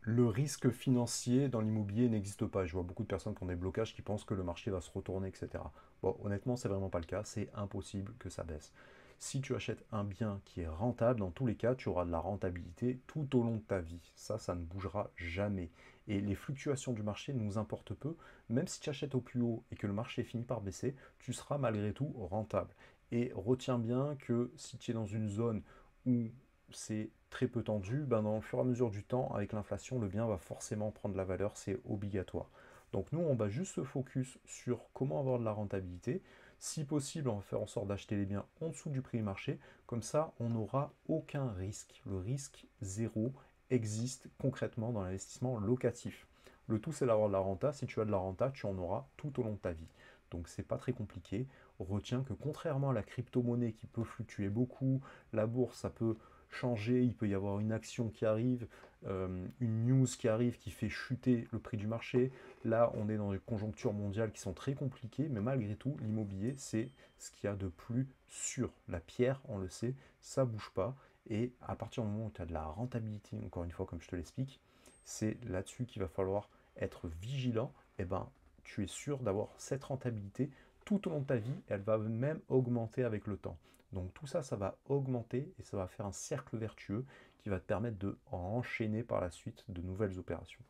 Le risque financier dans l'immobilier n'existe pas. Je vois beaucoup de personnes qui ont des blocages, qui pensent que le marché va se retourner, etc. Bon, honnêtement, c'est vraiment pas le cas. C'est impossible que ça baisse. Si tu achètes un bien qui est rentable, dans tous les cas, tu auras de la rentabilité tout au long de ta vie. Ça ne bougera jamais. Et les fluctuations du marché nous importent peu. Même si tu achètes au plus haut et que le marché finit par baisser, tu seras malgré tout rentable. Et retiens bien que si tu es dans une zone où c'est très peu tendu, ben dans le fur et à mesure du temps, avec l'inflation, le bien va forcément prendre de la valeur, c'est obligatoire. Donc nous, on va juste se focus sur comment avoir de la rentabilité. Si possible, on va faire en sorte d'acheter les biens en dessous du prix du marché. Comme ça, on n'aura aucun risque. Le risque zéro existe concrètement dans l'investissement locatif. Le tout, c'est d'avoir de la renta. Si tu as de la renta, tu en auras tout au long de ta vie. Donc c'est pas très compliqué. Retiens que contrairement à la crypto-monnaie qui peut fluctuer beaucoup, la bourse, ça peut changer, il peut y avoir une action qui arrive, une news qui arrive qui fait chuter le prix du marché. Là, on est dans des conjonctures mondiales qui sont très compliquées, mais malgré tout, l'immobilier, c'est ce qu'il y a de plus sûr. La pierre, on le sait, ça ne bouge pas. Et à partir du moment où tu as de la rentabilité, encore une fois, comme je te l'explique, c'est là-dessus qu'il va falloir être vigilant. Et ben, tu es sûr d'avoir cette rentabilité tout au long de ta vie. Elle va même augmenter avec le temps. Donc tout ça, ça va augmenter et ça va faire un cercle vertueux qui va te permettre de enchaîner par la suite de nouvelles opérations.